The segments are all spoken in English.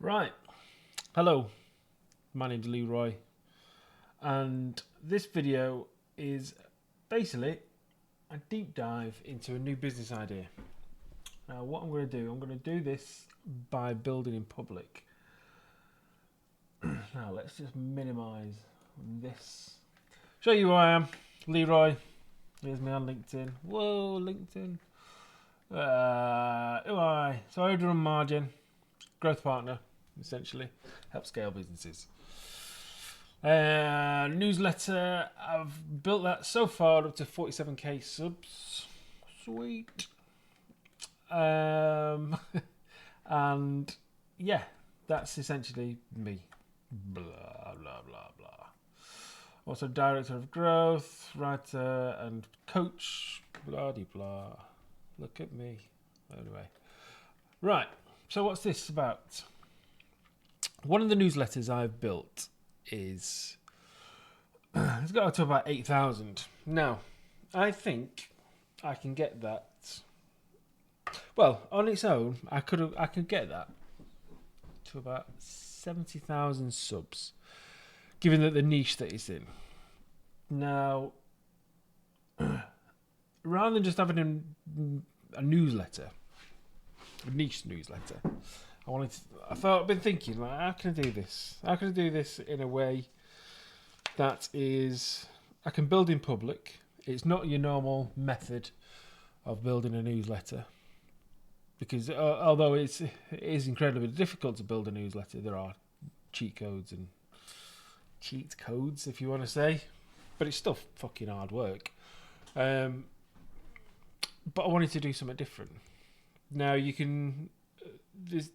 Right, hello, my name's Leroy, and this video is basically a deep dive into a new business idea. Now what I'm going to do this by building in public. Now let's just minimize this. Show you who I am, Leroy. Here's me on LinkedIn. Whoa, LinkedIn. Who am I? So I run Margin, growth partner, essentially, help scale businesses. Newsletter, I've built that so far up to 47k subs. Sweet. And yeah, that's essentially me. Blah, blah, blah, blah. Also director of growth, writer and coach. Blah, de blah. Look at me. Anyway. Right. So what's this about? One of the newsletters I've built is it's got up to about 8,000. Now, I think I can get that. Well, on its own, I could get that to about 70,000 subs, given that the niche that it's in. Now, rather than just having a newsletter, a niche newsletter, I've been thinking, like, how can I do this? How can I do this in a way that is, I can build in public. It's not your normal method of building a newsletter, because although it is incredibly difficult to build a newsletter, there are cheat codes, if you want to say, but it's still fucking hard work. But I wanted to do something different. Now you can, there's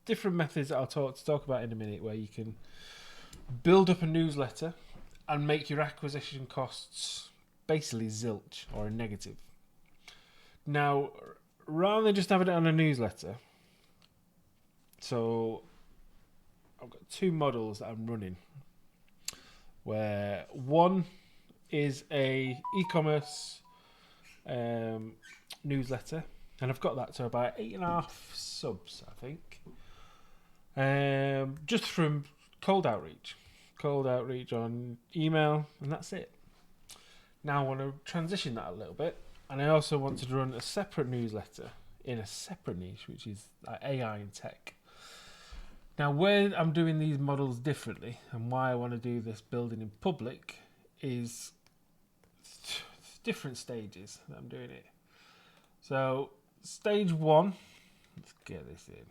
different methods that I'll talk about in a minute, where you can build up a newsletter and make your acquisition costs basically zilch or a negative. Now, rather than just having it on a newsletter, so I've got two models that I'm running, where one is a e-commerce newsletter, and I've got that to about 8.5 subs, I think, just from cold outreach on email, and that's it. Now I want to transition that a little bit, and I also want to run a separate newsletter in a separate niche, which is AI and tech. Now, where I'm doing these models differently, and why I want to do this building in public, is different stages that I'm doing it. So, stage one, let's get this in.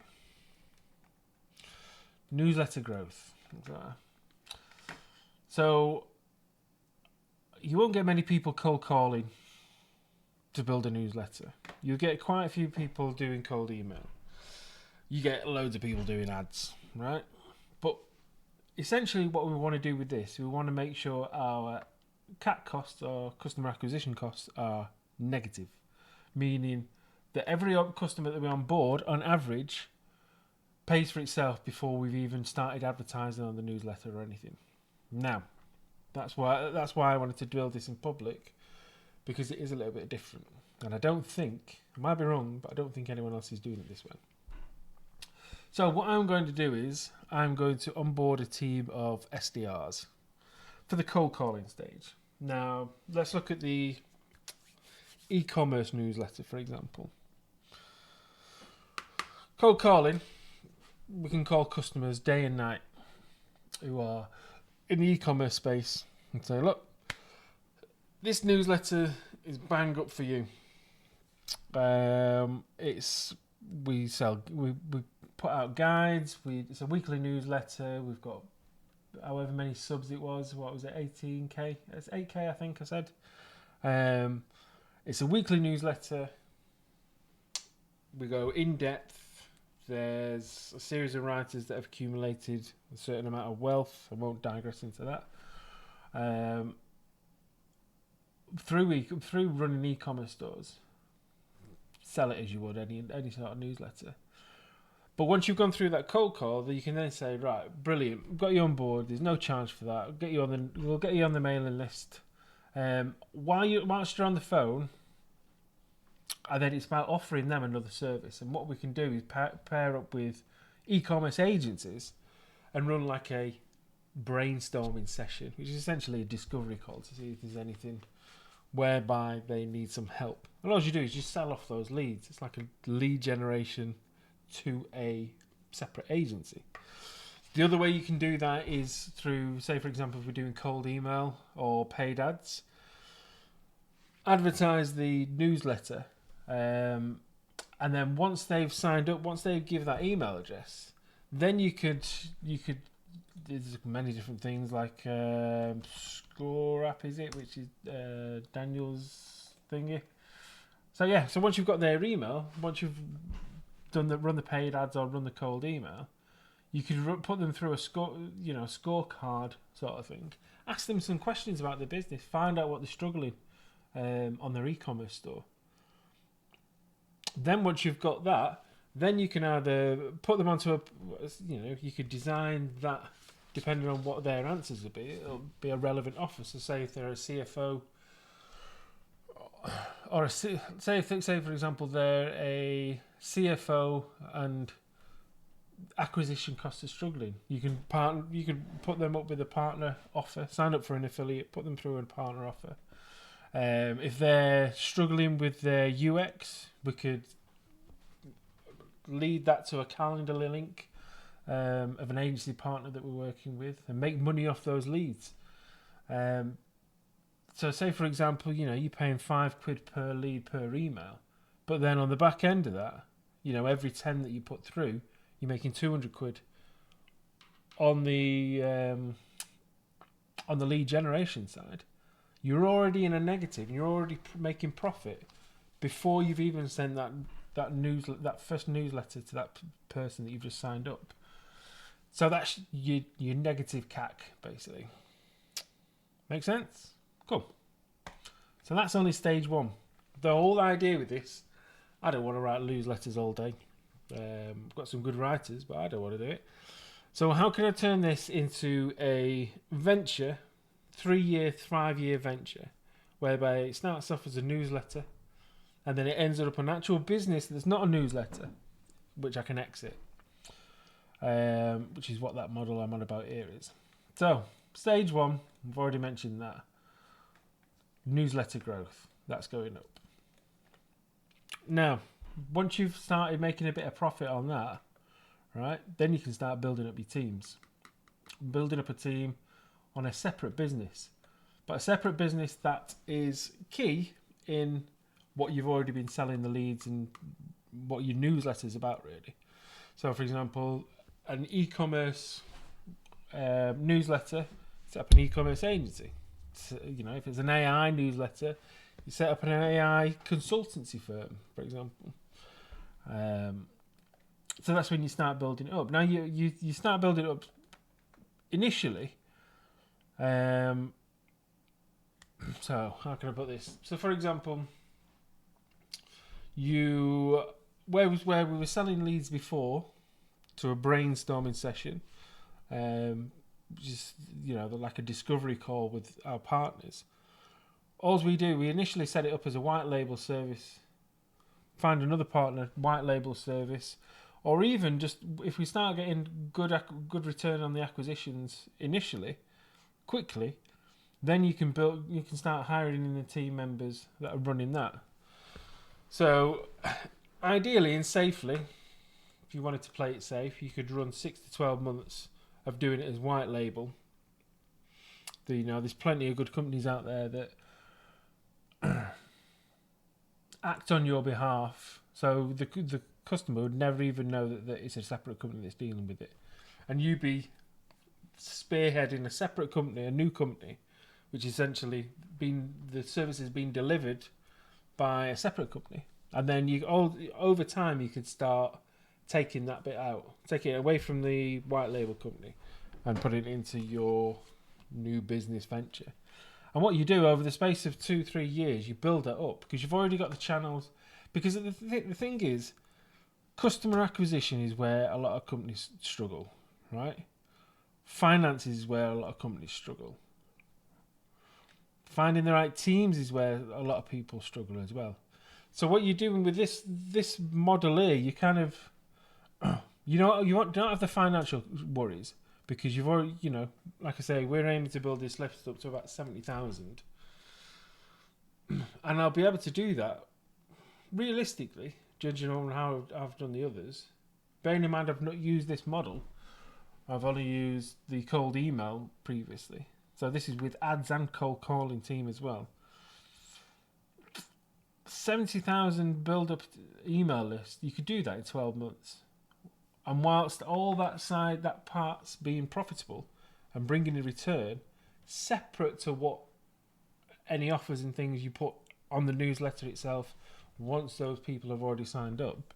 Newsletter growth. So, you won't get many people cold calling to build a newsletter. You'll get quite a few people doing cold email. You get loads of people doing ads, right? But essentially what we want to do with this, we want to make sure our CAC costs, or customer acquisition costs, are negative. Meaning that every customer that we onboard, on average, pays for itself before we've even started advertising on the newsletter or anything. Now, that's why I wanted to build this in public, because it is a little bit different. And I don't think, I might be wrong, but I don't think anyone else is doing it this way. So what I'm going to do is, I'm going to onboard a team of SDRs for the cold calling stage. Now, let's look at the e-commerce newsletter, for example. Cold calling, we can call customers day and night who are in the e-commerce space and say, look, this newsletter is bang up for you. We put out guides. It's a weekly newsletter. We've got however many subs it was. What was it? 18k. It's 8k, I think I said. It's a weekly newsletter. We go in depth. There's a series of writers that have accumulated a certain amount of wealth. I won't digress into that. Through running e-commerce stores, sell it as you would any sort of newsletter. But once you've gone through that cold call, you can then say, right, brilliant, we've got you on board. There's no charge for that. We'll get you on the mailing list. Whilst you're on the phone, and then it's about offering them another service. And what we can do is pair up with e-commerce agencies and run like a brainstorming session, which is essentially a discovery call to see if there's anything whereby they need some help. And all you do is just sell off those leads. It's like a lead generation to a separate agency. The other way you can do that is through, say, for example, if we're doing cold email or paid ads, advertise the newsletter, and then once they've signed up, once they give that email address, then you could there's many different things like Score app, is it, which is Daniel's thingy. So yeah, so once you've got their email, once you've run the paid ads or run the cold email, you could put them through a scorecard sort of thing. Ask them some questions about their business. Find out what they're struggling on their e-commerce store. Then once you've got that, then you can either put them onto you could design that depending on what their answers will be. It'll be a relevant offer. So say if they're a CFO, or say for example they're a CFO and acquisition costs are struggling, you can put them up with a partner offer, sign up for an affiliate, put them through a partner offer. If they're struggling with their UX, we could lead that to a calendar link of an agency partner that we're working with and make money off those leads. So say for example, you're paying £5 per lead per email, but then on the back end of that, every 10 that you put through, you're making £200 on the lead generation side. You're already in a negative, and you're already making profit before you've even sent that first newsletter to that person that you've just signed up. So that's your negative CAC, basically. Make sense? Cool. So that's only stage one. The whole idea with this, I don't want to write newsletters all day. I've got some good writers, but I don't want to do it. So how can I turn this into a venture, 3-year, 5-year venture, whereby it starts off as a newsletter, and then it ends up an actual business that's not a newsletter, which I can exit, which is what that model I'm on about here is. So stage one, I've already mentioned that. Newsletter growth, that's going up. Now, once you've started making a bit of profit on that, right, then you can start building up your teams. Building up a team on a separate business. But a separate business that is key in what you've already been selling the leads and what your newsletter is about, really. So, for example, an e-commerce newsletter, set up an e-commerce agency. So, if it's an AI newsletter, you set up an AI consultancy firm, for example. So that's when you start building it up. Now you start building it up initially. So how can I put this? So for example, where we were selling leads before to a brainstorming session, just like a discovery call with our partners. All we do, we initially set it up as a white label service, find another partner, white label service, or even just if we start getting good return on the acquisitions initially, quickly, then you can start hiring in the team members that are running that. So ideally and safely, if you wanted to play it safe, you could run 6 to 12 months of doing it as white label. There's plenty of good companies out there that act on your behalf, so the customer would never even know that it's a separate company that's dealing with it, and you'd be spearheading a separate company, a new company, which essentially the service has been delivered by a separate company, and then over time you could start taking that bit out, take it away from the white label company, and put it into your new business venture. And what you do over the space of 2-3 years, you build that up because you've already got the channels. Because the thing is, customer acquisition is where a lot of companies struggle, right? Finance is where a lot of companies struggle. Finding the right teams is where a lot of people struggle as well. So what you're doing with this model here, you kind of You know, don't have the financial worries because you've already, you know, like I say, we're aiming to build this list up to about 70,000, and I'll be able to do that realistically, judging on how I've done the others. Bearing in mind I've not used this model, I've only used the cold email previously. So this is with ads and cold calling team as well. 70,000 build up email list, you could do that in 12 months. And whilst all that part's being profitable and bringing a return, separate to what any offers and things you put on the newsletter itself, once those people have already signed up,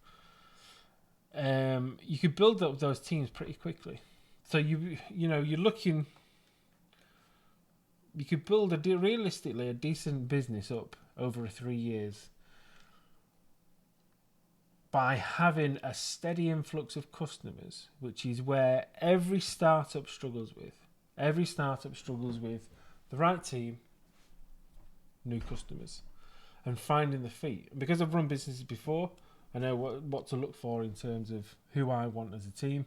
you could build up those teams pretty quickly. So you could build realistically a decent business up over 3 years by having a steady influx of customers, which is where every startup struggles with. Every startup struggles with the right team, new customers, and finding the feet. Because I've run businesses before, I know what to look for in terms of who I want as a team.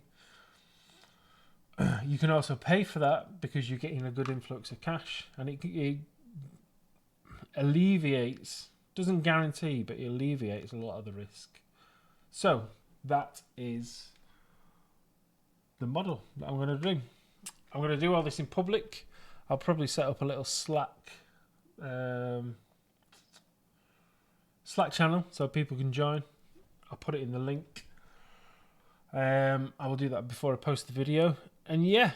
You can also pay for that because you're getting a good influx of cash, and it alleviates, doesn't guarantee, but it alleviates a lot of the risk. So that is the model that I'm going to do. I'm going to do all this in public. I'll probably set up a little Slack channel so people can join. I'll put it in the link. I will do that before I post the video. And yeah,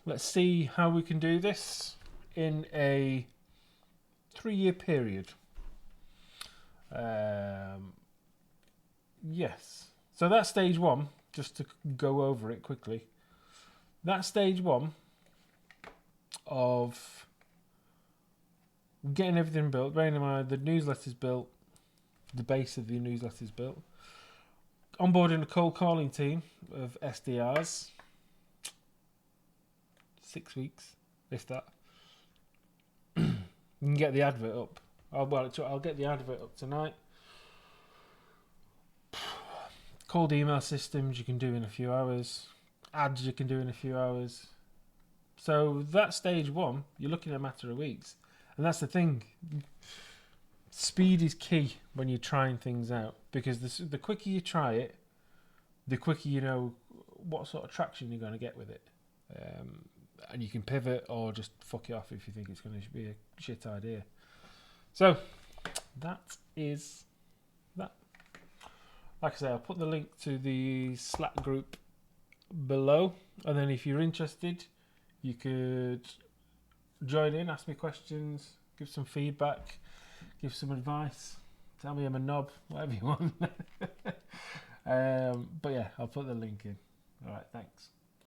let's see how we can do this in a 3-year period. Yes. So that's stage one, just to go over it quickly. That's stage one of getting everything built. Bearing in mind the newsletter's built, the base of the newsletter's built. Onboarding a cold calling team of SDRs. 6 weeks, if that. You can get the advert up. I'll get the advert up tonight. Cold email systems you can do in a few hours. Ads you can do in a few hours. So that's stage one. You're looking at a matter of weeks. And that's the thing. Speed is key when you're trying things out. Because the quicker you try it, the quicker you know what sort of traction you're going to get with it. And you can pivot or just fuck it off if you think it's going to be a shit idea. So that is that. Like I say, I'll put the link to the Slack group below, and then if you're interested, you could join in, ask me questions, give some feedback, give some advice, tell me I'm a knob, whatever you want. But yeah, I'll put the link in. All right, thanks.